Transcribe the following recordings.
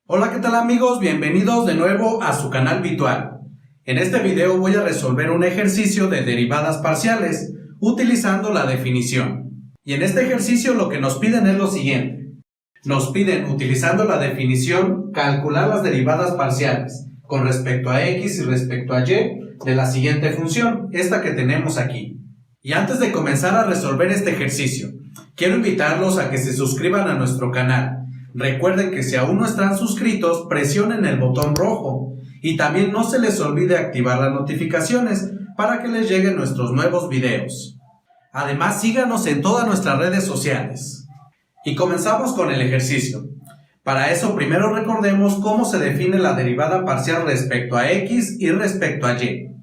Hola, ¿qué tal amigos? Bienvenidos de nuevo a su canal virtual. En este video voy a resolver un ejercicio de derivadas parciales utilizando la definición. Y en este ejercicio lo que nos piden es lo siguiente. Nos piden, utilizando la definición, calcular las derivadas parciales con respecto a x y respecto a y de la siguiente función, esta que tenemos aquí. Y antes de comenzar a resolver este ejercicio, quiero invitarlos a que se suscriban a nuestro canal. Recuerden que si aún no están suscritos, presionen el botón rojo y también no se les olvide activar las notificaciones para que les lleguen nuestros nuevos videos. Además, síganos en todas nuestras redes sociales. Y comenzamos con el ejercicio. Para eso, primero recordemos cómo se define la derivada parcial respecto a x y respecto a y.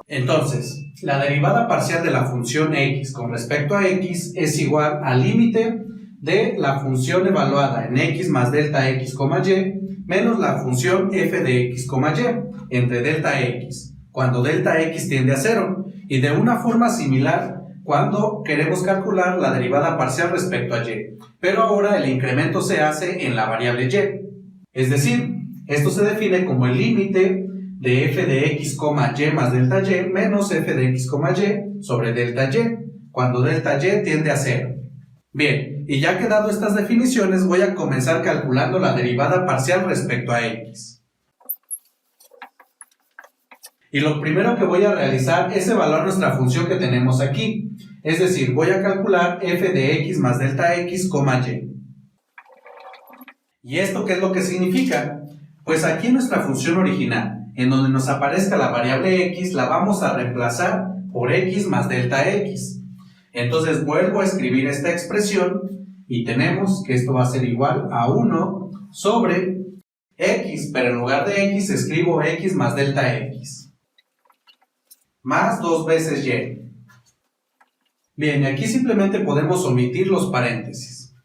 Entonces, la derivada parcial de la función x con respecto a x es igual al límite de la función evaluada en x más delta x, y menos la función f de x, y entre delta x, cuando delta x tiende a 0, y de una forma similar cuando queremos calcular la derivada parcial respecto a y, pero ahora el incremento se hace en la variable y. Es decir, esto se define como el límite de f de x, y más delta y menos f de x, y sobre delta y, cuando delta y tiende a 0. Bien, y ya que dado estas definiciones, voy a comenzar calculando la derivada parcial respecto a x. Y lo primero que voy a realizar es evaluar nuestra función que tenemos aquí. Es decir, voy a calcular f de x más delta x, y. ¿Y esto qué es lo que significa? Pues aquí en nuestra función original, en donde nos aparezca la variable x, la vamos a reemplazar por x más delta x. Entonces vuelvo a escribir esta expresión y tenemos que esto va a ser igual a 1 sobre x, pero en lugar de x escribo x más delta x, más 2 veces y. Bien, y aquí simplemente podemos omitir los paréntesis.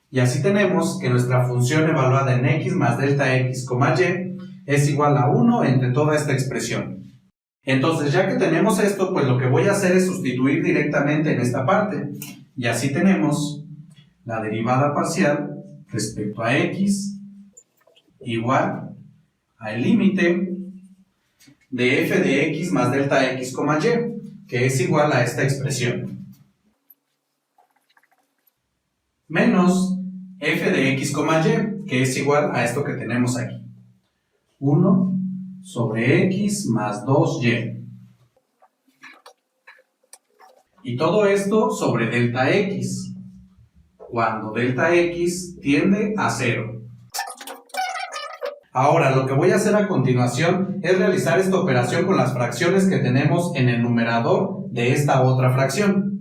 Y así tenemos que nuestra función evaluada en x más delta x, y es igual a 1 entre toda esta expresión. Entonces, ya que tenemos esto, pues lo que voy a hacer es sustituir directamente en esta parte. Y así tenemos la derivada parcial respecto a x igual al límite de f de x más delta x, y, que es igual a esta expresión, menos f de x, y, que es igual a esto que tenemos aquí. 1 sobre x más 2y. Y todo esto sobre delta x, cuando delta x tiende a 0. Ahora, lo que voy a hacer a continuación es realizar esta operación con las fracciones que tenemos en el numerador de esta otra fracción.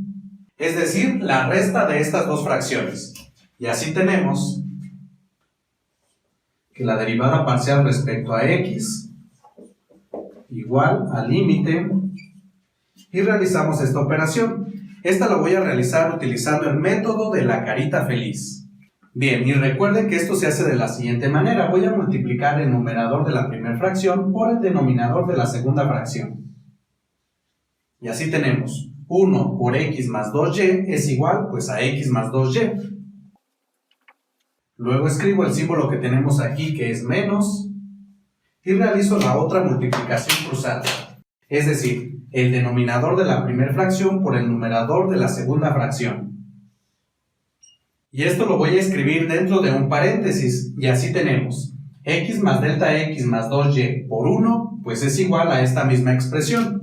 Es decir, la resta de estas dos fracciones. Y así tenemos que la derivada parcial respecto a x igual al límite, y realizamos esta operación. Esta la voy a realizar utilizando el método de la carita feliz. Bien, y recuerden que esto se hace de la siguiente manera. Voy a multiplicar el numerador de la primera fracción por el denominador de la segunda fracción. Y así tenemos 1 por x más 2y es igual pues a x más 2y. Luego escribo el símbolo que tenemos aquí, que es menos, y realizo la otra multiplicación cruzada. Es decir, el denominador de la primera fracción por el numerador de la segunda fracción. Y esto lo voy a escribir dentro de un paréntesis, y así tenemos x más delta x más 2y por 1, pues es igual a esta misma expresión.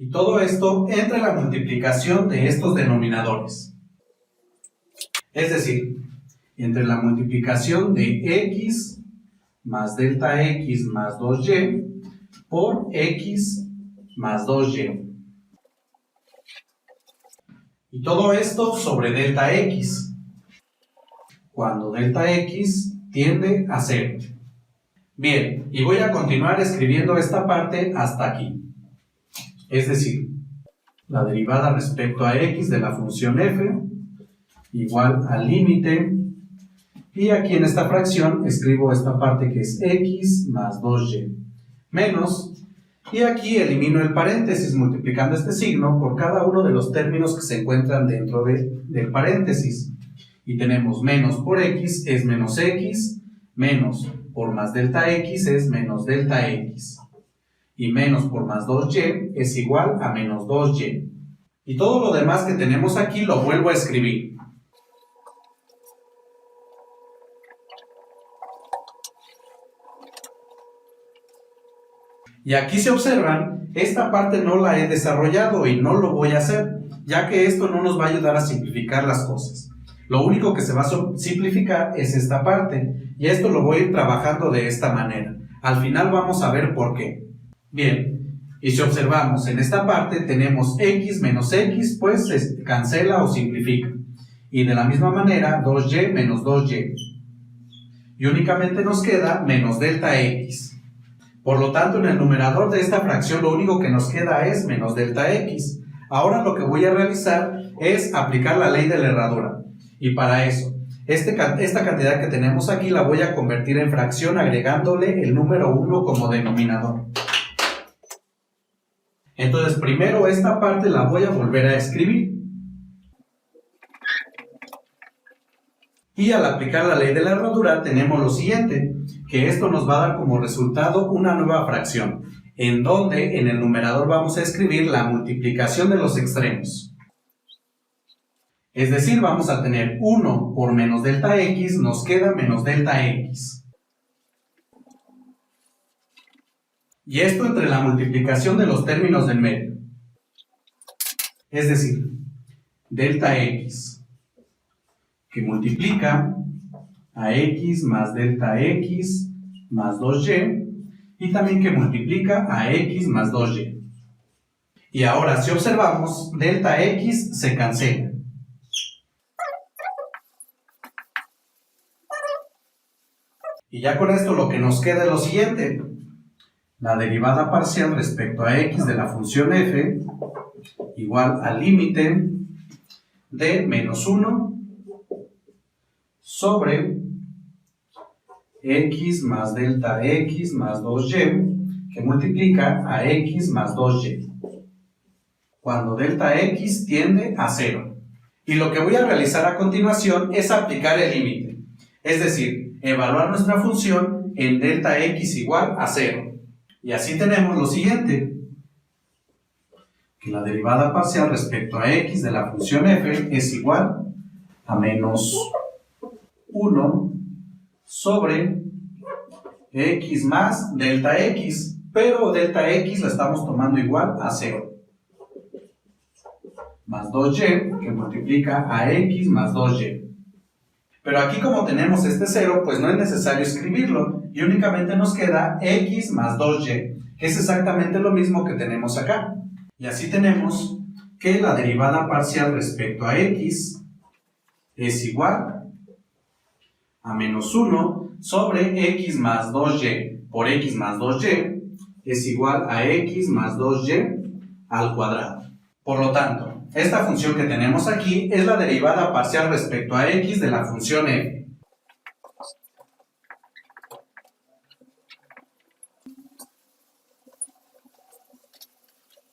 Y todo esto entre la multiplicación de estos denominadores. Es decir, entre la multiplicación de x más delta x más 2y por x más 2y. Y todo esto sobre delta x, cuando delta x tiende a 0. Bien, y voy a continuar escribiendo esta parte hasta aquí. Es decir, la derivada respecto a x de la función f igual al límite Y aquí en esta fracción escribo esta parte que es x más 2y menos, y aquí elimino el paréntesis multiplicando este signo por cada uno de los términos que se encuentran dentro del paréntesis. Y tenemos menos por x es menos x, menos por más delta x es menos delta x. Y menos por más 2y es igual a menos 2y. Y todo lo demás que tenemos aquí lo vuelvo a escribir. Y aquí se observan, esta parte no la he desarrollado y no lo voy a hacer, ya que esto no nos va a ayudar a simplificar las cosas. Lo único que se va a simplificar es esta parte, y esto lo voy a ir trabajando de esta manera. Al final vamos a ver por qué. Bien, y si observamos en esta parte tenemos x menos x, pues se cancela o simplifica. Y de la misma manera 2y menos 2y. Y únicamente nos queda menos delta x. Por lo tanto, en el numerador de esta fracción lo único que nos queda es menos delta x. Ahora lo que voy a realizar es aplicar la ley de la herradura. Y para eso, esta cantidad que tenemos aquí la voy a convertir en fracción agregándole el número 1 como denominador. Entonces, primero esta parte la voy a volver a escribir. Y al aplicar la ley de la herradura tenemos lo siguiente, que esto nos va a dar como resultado una nueva fracción, en donde en el numerador vamos a escribir la multiplicación de los extremos. Es decir, vamos a tener 1 por menos delta x, nos queda menos delta x. Y esto entre la multiplicación de los términos del medio. Es decir, delta x que multiplica a x más delta x más 2y, y también que multiplica a x más 2y. Y ahora si observamos, delta x se cancela. Y ya con esto lo que nos queda es lo siguiente. La derivada parcial respecto a x de la función f igual al límite de menos 1 sobre x más delta x más 2y que multiplica a x más 2y cuando delta x tiende a 0. Y lo que voy a realizar a continuación es aplicar el límite, es decir, evaluar nuestra función en delta x igual a 0. Y así tenemos lo siguiente, que la derivada parcial respecto a x de la función f es igual a menos 1 sobre x más delta x, pero delta x la estamos tomando igual a 0, más 2y que multiplica a x más 2y. Pero aquí como tenemos este 0, pues no es necesario escribirlo y únicamente nos queda x más 2y, que es exactamente lo mismo que tenemos acá. Y así tenemos que la derivada parcial respecto a x es igual a menos 1 sobre x más 2y por x más 2y es igual a x más 2y al cuadrado. Por lo tanto, esta función que tenemos aquí es la derivada parcial respecto a x de la función f.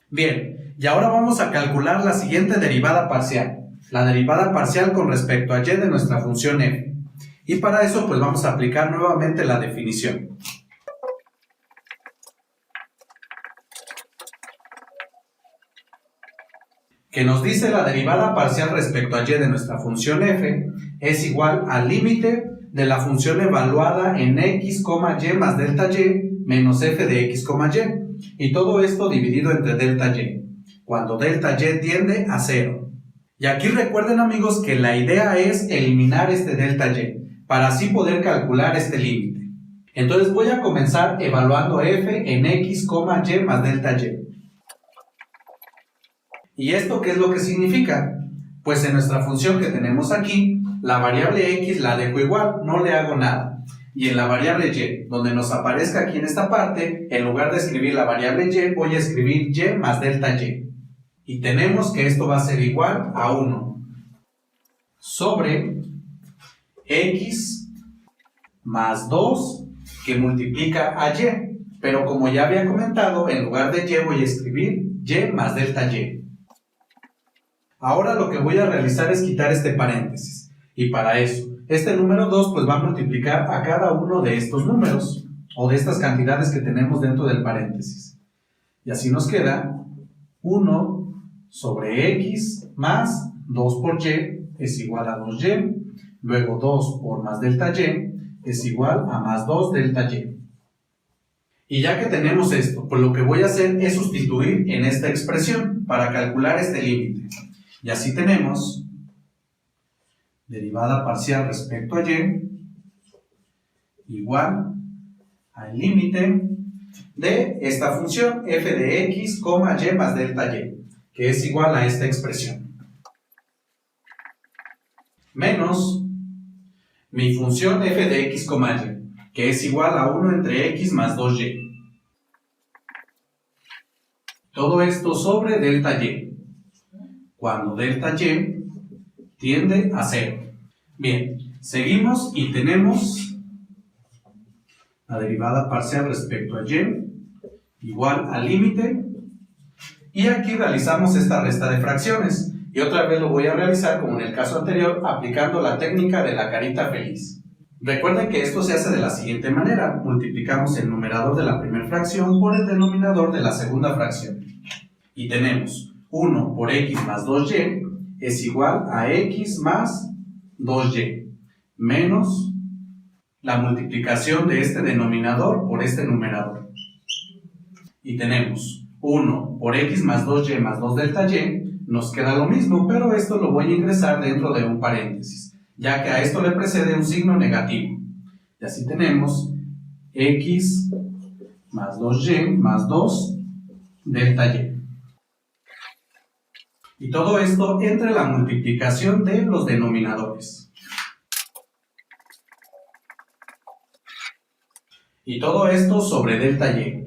Bien, y ahora vamos a calcular la siguiente derivada parcial, la derivada parcial con respecto a y de nuestra función f. Y para eso pues vamos a aplicar nuevamente la definición. Que nos dice la derivada parcial respecto a y de nuestra función f es igual al límite de la función evaluada en x, y más delta y menos f de x, y. Y todo esto dividido entre delta y, cuando delta y tiende a 0. Y aquí recuerden amigos que la idea es eliminar este delta y, para así poder calcular este límite. Entonces voy a comenzar evaluando f en x, y más delta y. ¿Y esto qué es lo que significa? Pues en nuestra función que tenemos aquí, la variable x la dejo igual, no le hago nada. Y en la variable y, donde nos aparezca aquí en esta parte, en lugar de escribir la variable y, voy a escribir y más delta y. Y tenemos que esto va a ser igual a 1 sobre x más 2 que multiplica a y. Pero como ya había comentado, en lugar de y voy a escribir y más delta y. Ahora lo que voy a realizar es quitar este paréntesis. Y para eso, este número 2 pues va a multiplicar a cada uno de estos números, o de estas cantidades que tenemos dentro del paréntesis. Y así nos queda 1 sobre x más 2 por y es igual a 2y. Luego 2 por más delta y es igual a más 2 delta y. Y ya que tenemos esto, pues lo que voy a hacer es sustituir en esta expresión para calcular este límite. Y así tenemos derivada parcial respecto a y igual al límite de esta función f de x, y más delta y, que es igual a esta expresión. Menos mi función f de x, y, que es igual a 1 entre x más 2y. Todo esto sobre delta y, cuando delta y tiende a 0. Bien, seguimos y tenemos la derivada parcial respecto a y igual al límite. Y aquí realizamos esta resta de fracciones. Y otra vez lo voy a realizar como en el caso anterior, aplicando la técnica de la carita feliz. Recuerden que esto se hace de la siguiente manera. Multiplicamos el numerador de la primera fracción por el denominador de la segunda fracción. Y tenemos 1 por x más 2y es igual a x más 2y, menos la multiplicación de este denominador por este numerador. Y tenemos 1 por x más 2y más 2 delta y, nos queda lo mismo, pero esto lo voy a ingresar dentro de un paréntesis, ya que a esto le precede un signo negativo. Y así tenemos x más 2y más 2 delta y. Y todo esto entre la multiplicación de los denominadores. Y todo esto sobre delta y.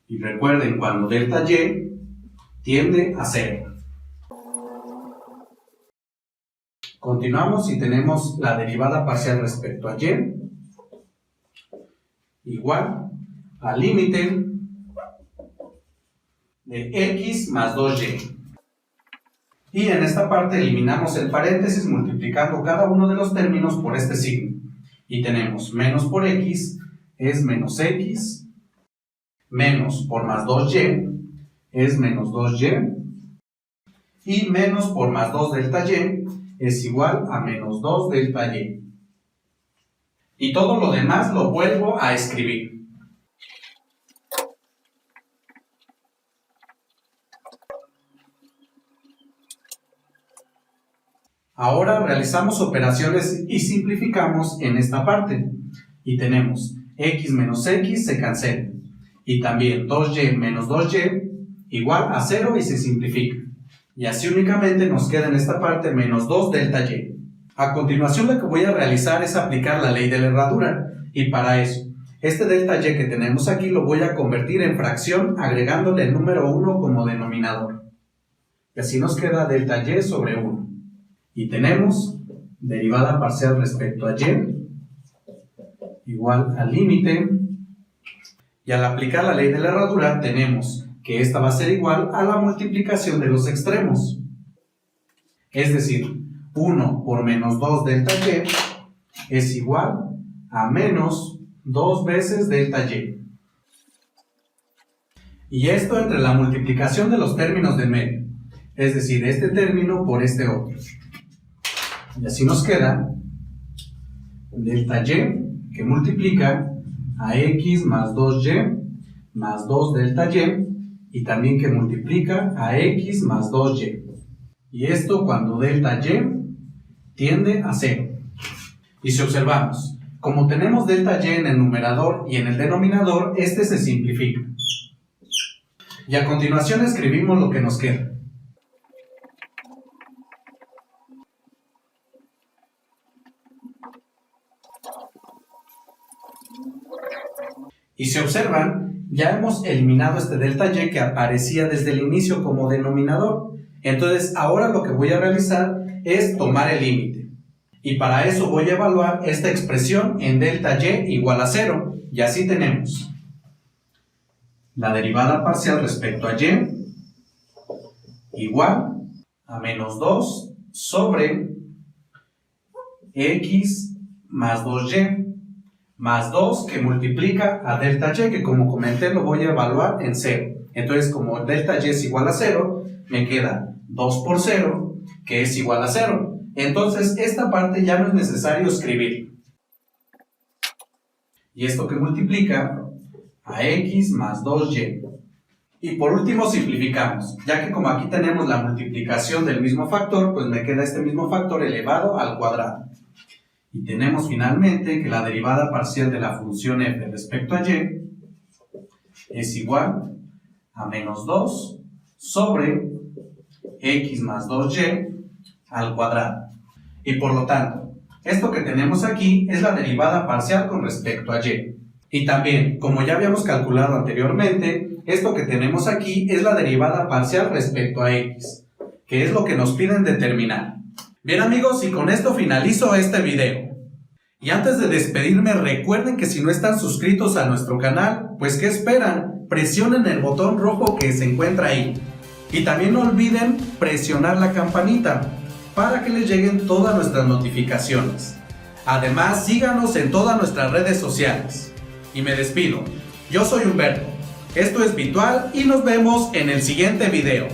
Y recuerden, cuando delta y tiende a 0. Continuamos y tenemos la derivada parcial respecto a y igual al límite de x más 2y. Y en esta parte eliminamos el paréntesis multiplicando cada uno de los términos por este signo. Y tenemos menos por x es menos x, menos por más 2y es menos 2y, y menos por más 2 delta y es igual a menos 2 delta y. Y todo lo demás lo vuelvo a escribir. Ahora realizamos operaciones y simplificamos en esta parte. Y tenemos x menos x se cancela. Y también 2y menos 2y igual a 0 y se simplifica. Y así únicamente nos queda en esta parte menos 2 delta y. A continuación lo que voy a realizar es aplicar la ley de la herradura. Y para eso, este delta y que tenemos aquí lo voy a convertir en fracción agregándole el número 1 como denominador. Y así nos queda delta y sobre 1. Y tenemos derivada parcial respecto a y igual al límite. Y al aplicar la ley de la herradura tenemos que esta va a ser igual a la multiplicación de los extremos. Es decir, 1 por menos 2 delta y es igual a menos 2 veces delta y. Y esto entre la multiplicación de los términos de medio. Es decir, este término por este otro. Y así nos queda delta y que multiplica a x más 2y más 2 delta y también que multiplica a x más 2y. Y esto cuando delta y tiende a 0. Y si observamos, como tenemos delta y en el numerador y en el denominador, este se simplifica. Y a continuación escribimos lo que nos queda. Y si observan, ya hemos eliminado este delta y que aparecía desde el inicio como denominador. Entonces, ahora lo que voy a realizar es tomar el límite. Y para eso voy a evaluar esta expresión en delta y igual a 0. Y así tenemos la derivada parcial respecto a y igual a menos 2 sobre x más 2y más 2 que multiplica a delta y, que como comenté lo voy a evaluar en 0. Entonces, como delta y es igual a 0, me queda 2 por 0, que es igual a 0. Entonces, esta parte ya no es necesario escribir. Y esto que multiplica a x más 2y. Y por último simplificamos, ya que como aquí tenemos la multiplicación del mismo factor, pues me queda este mismo factor elevado al cuadrado. Y tenemos finalmente que la derivada parcial de la función f respecto a y es igual a menos 2 sobre x más 2y al cuadrado. Y por lo tanto, esto que tenemos aquí es la derivada parcial con respecto a y. Y también, como ya habíamos calculado anteriormente, esto que tenemos aquí es la derivada parcial respecto a x, que es lo que nos piden determinar. Bien amigos, y con esto finalizo este video. Y antes de despedirme, recuerden que si no están suscritos a nuestro canal, pues ¿qué esperan? Presionen el botón rojo que se encuentra ahí. Y también no olviden presionar la campanita para que les lleguen todas nuestras notificaciones. Además, síganos en todas nuestras redes sociales. Y me despido. Yo soy Humberto. Esto es Vitual y nos vemos en el siguiente video.